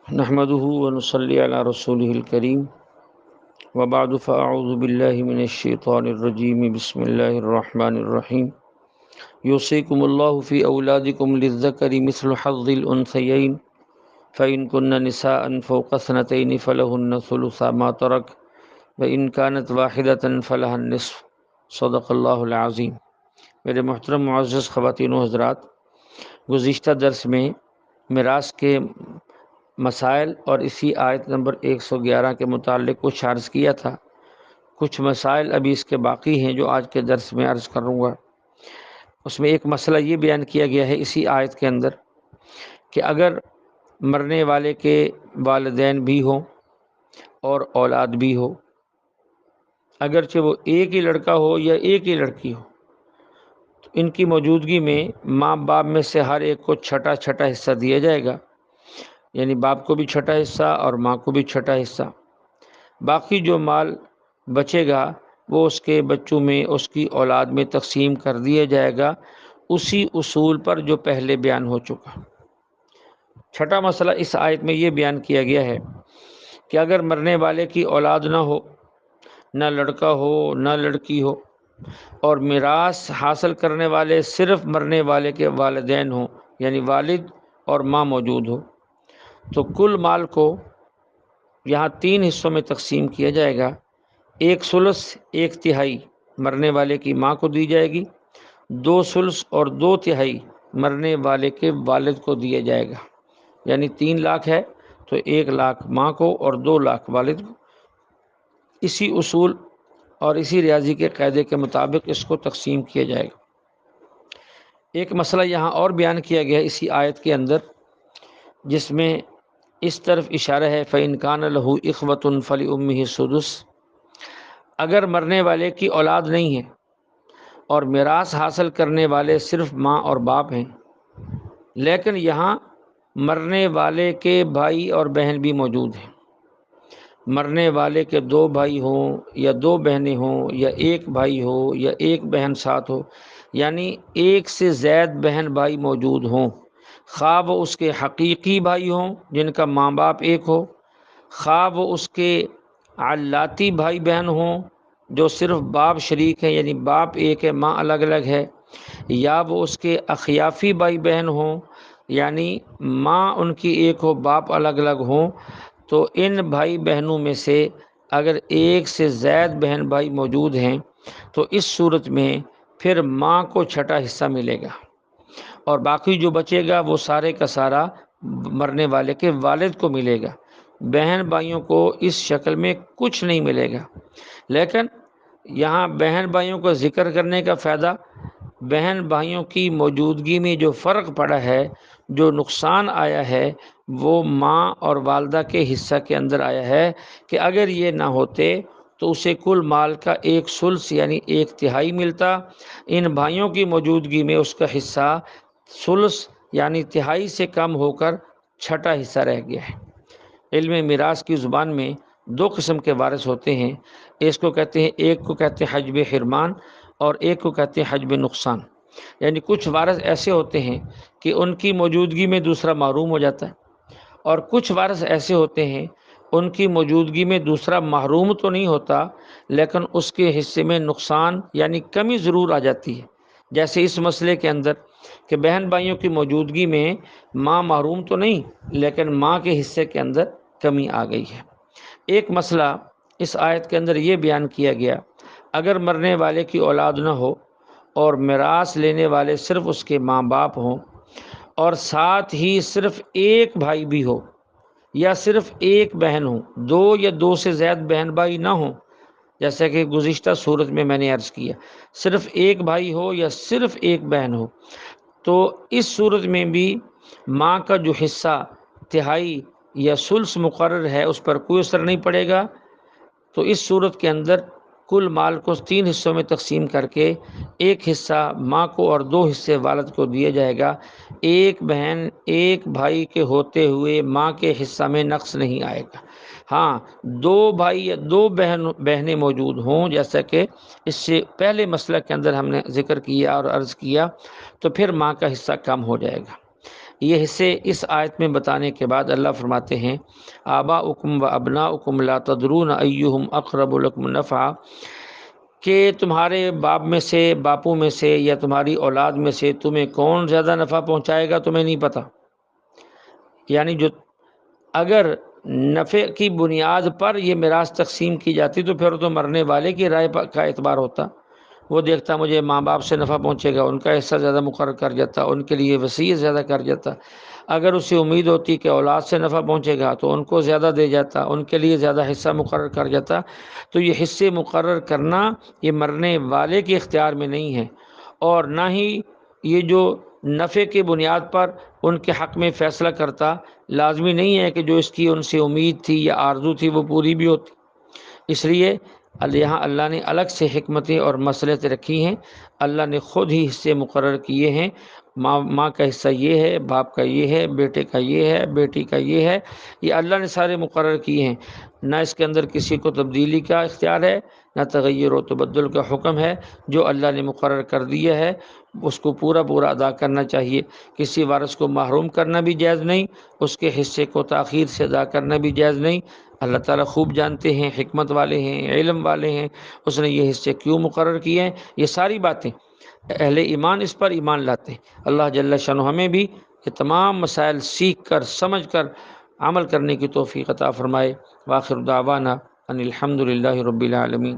نحمده ونصلي على رسوله الكريم وبعد فأعوذ بالله من الشيطان الرجيم بسم الله الرحمن الرحيم يوصيكم الله في أولادكم للذكر مثل حظ الأنثيين فإن كن نساء فوق اثنتين فلهن ثلث ما ترك وإن كانت واحدة فلها النصف صدق اللہ العظیم۔ میرے محترم معزز خواتین و حضرات، گزشتہ درس میں میراث کے مسائل اور اسی آیت نمبر 111 کے متعلق کچھ عرض کیا تھا۔ کچھ مسائل ابھی اس کے باقی ہیں جو آج کے درس میں عرض کروں گا۔ اس میں ایک مسئلہ یہ بیان کیا گیا ہے اسی آیت کے اندر کہ اگر مرنے والے کے والدین بھی ہوں اور اولاد بھی ہو، اگرچہ وہ ایک ہی لڑکا ہو یا ایک ہی لڑکی ہو، تو ان کی موجودگی میں ماں باپ میں سے ہر ایک کو چھٹا چھٹا حصہ دیا جائے گا، یعنی باپ کو بھی چھٹا حصہ اور ماں کو بھی چھٹا حصہ۔ باقی جو مال بچے گا وہ اس کے بچوں میں، اس کی اولاد میں تقسیم کر دیا جائے گا، اسی اصول پر جو پہلے بیان ہو چکا۔ چھٹا مسئلہ اس آیت میں یہ بیان کیا گیا ہے کہ اگر مرنے والے کی اولاد نہ ہو، نہ لڑکا ہو نہ لڑکی ہو، اور میراث حاصل کرنے والے صرف مرنے والے کے والدین ہوں، یعنی والد اور ماں موجود ہو، تو کل مال کو یہاں 3 حصوں میں تقسیم کیا جائے گا۔ ایک ثلث، ایک تہائی مرنے والے کی ماں کو دی جائے گی، 2 ثلث اور 2 تہائی مرنے والے کے والد کو دیا جائے گا، یعنی 3 لاکھ ہے تو 1 لاکھ ماں کو اور 2 لاکھ والد کو۔ اسی اصول اور اسی ریاضی کے قاعدے کے مطابق اس کو تقسیم کیا جائے گا۔ ایک مسئلہ یہاں اور بیان کیا گیا اسی آیت کے اندر، جس میں اس طرف اشارہ ہے فَإِنْ كَانَ لَهُ إِخْوَةٌ فَلِأُمِّهِ السُّدُسُ۔ اگر مرنے والے کی اولاد نہیں ہے اور میراث حاصل کرنے والے صرف ماں اور باپ ہیں، لیکن یہاں مرنے والے کے بھائی اور بہن بھی موجود ہیں، مرنے والے کے 2 بھائی ہوں یا 2 بہنیں ہوں یا 1 بھائی ہو یا 1 بہن ساتھ ہو، یعنی 1 سے زائد بہن بھائی موجود ہوں، خواہ وہ اس کے حقیقی بھائی ہوں جن کا ماں باپ ایک ہو، خواہ وہ اس کے علاتی بھائی بہن ہوں جو صرف باپ شریک ہیں، یعنی باپ ایک ہے ماں الگ الگ ہے، یا وہ اس کے اخیافی بھائی بہن ہوں، یعنی ماں ان کی ایک ہو باپ الگ الگ ہوں، تو ان بھائی بہنوں میں سے اگر 1 سے زائد بہن بھائی موجود ہیں تو اس صورت میں پھر ماں کو چھٹا حصہ ملے گا، اور باقی جو بچے گا وہ سارے کا سارا مرنے والے کے والد کو ملے گا۔ بہن بھائیوں کو اس شکل میں کچھ نہیں ملے گا۔ لیکن یہاں بہن بھائیوں کو ذکر کرنے کا فائدہ، بہن بھائیوں کی موجودگی میں جو فرق پڑا ہے، جو نقصان آیا ہے، وہ ماں اور والدہ کے حصہ کے اندر آیا ہے کہ اگر یہ نہ ہوتے تو اسے کل مال کا 1 ثلث یعنی 1 تہائی ملتا۔ ان بھائیوں کی موجودگی میں اس کا حصہ ثلث یعنی تہائی سے کم ہو کر چھٹا حصہ رہ گیا ہے۔ علم میراث کی زبان میں 2 قسم کے وارث ہوتے ہیں، ایک کو کہتے ہیں حجب حرمان اور ایک کو کہتے ہیں حجب نقصان۔ یعنی کچھ وارث ایسے ہوتے ہیں کہ ان کی موجودگی میں دوسرا محروم ہو جاتا ہے، اور کچھ وارث ایسے ہوتے ہیں ان کی موجودگی میں دوسرا محروم تو نہیں ہوتا لیکن اس کے حصے میں نقصان یعنی کمی ضرور آ جاتی ہے۔ جیسے اس مسئلے کے اندر کہ بہن بھائیوں کی موجودگی میں ماں محروم تو نہیں لیکن ماں کے حصے کے اندر کمی آ گئی ہے۔ ایک مسئلہ اس آیت کے اندر یہ بیان کیا گیا، اگر مرنے والے کی اولاد نہ ہو اور میراث لینے والے صرف اس کے ماں باپ ہوں، اور ساتھ ہی صرف 1 بھائی بھی ہو یا صرف 1 بہن ہو، 2 یا 2 سے زائد بہن بھائی نہ ہوں، جیسا کہ گزشتہ صورت میں نے عرض کیا، صرف 1 بھائی ہو یا صرف 1 بہن ہو، تو اس صورت میں بھی ماں کا جو حصہ تہائی یا ثلث مقرر ہے اس پر کوئی اثر نہیں پڑے گا۔ تو اس صورت کے اندر کل مال کو 3 حصوں میں تقسیم کر کے 1 حصہ ماں کو اور 2 حصے والد کو دیا جائے گا۔ 1 بہن 1 بھائی کے ہوتے ہوئے ماں کے حصہ میں نقص نہیں آئے گا۔ ہاں 2 بھائی یا 2 بہنیں موجود ہوں، جیسا کہ اس سے پہلے مسئلہ کے اندر ہم نے ذکر کیا اور عرض کیا، تو پھر ماں کا حصہ کم ہو جائے گا۔ یہ حصے اس آیت میں بتانے کے بعد اللہ فرماتے ہیں آباؤکم و ابناؤکم لا تدرون ایہم اقرب لکم نفعا، کہ تمہارے باپوں میں سے یا تمہاری اولاد میں سے تمہیں کون زیادہ نفع پہنچائے گا تمہیں نہیں پتہ۔ یعنی جو اگر نفع کی بنیاد پر یہ میراث تقسیم کی جاتی تو پھر تو مرنے والے کی رائے کا اعتبار ہوتا، وہ دیکھتا مجھے ماں باپ سے نفع پہنچے گا، ان کا حصہ زیادہ مقرر کر جاتا، ان کے لیے وصیت زیادہ کر جاتا۔ اگر اسے امید ہوتی کہ اولاد سے نفع پہنچے گا تو ان کو زیادہ دے جاتا، ان کے لیے زیادہ حصہ مقرر کر جاتا۔ تو یہ حصے مقرر کرنا یہ مرنے والے کے اختیار میں نہیں ہے، اور نہ ہی یہ جو نفع کی بنیاد پر ان کے حق میں فیصلہ کرتا، لازمی نہیں ہے کہ جو اس کی ان سے امید تھی یا آرزو تھی وہ پوری بھی ہوتی۔ اس لیے یہاں اللہ نے الگ سے حکمتیں اور مصلحتیں رکھی ہیں، اللہ نے خود ہی حصے مقرر کیے ہیں۔ ماں کا حصہ یہ ہے، باپ کا یہ ہے، بیٹے کا یہ ہے، بیٹی کا یہ ہے، یہ اللہ نے سارے مقرر کیے ہیں۔ نہ اس کے اندر کسی کو تبدیلی کا اختیار ہے، نہ تغیر و تبدل کا حکم ہے۔ جو اللہ نے مقرر کر دیا ہے اس کو پورا ادا کرنا چاہیے۔ کسی وارث کو محروم کرنا بھی جائز نہیں، اس کے حصے کو تاخیر سے ادا کرنا بھی جائز نہیں۔ اللہ تعالیٰ خوب جانتے ہیں، حکمت والے ہیں، علم والے ہیں، اس نے یہ حصے کیوں مقرر کیے ہیں۔ یہ ساری باتیں اہل ایمان اس پر ایمان لاتے ہیں۔ اللہ جل شانہ ہمیں بھی یہ تمام مسائل سیکھ کر سمجھ کر عمل کرنے کی توفیق عطا فرمائے۔ وآخر دعوانا ان الحمد للہ رب العالمین۔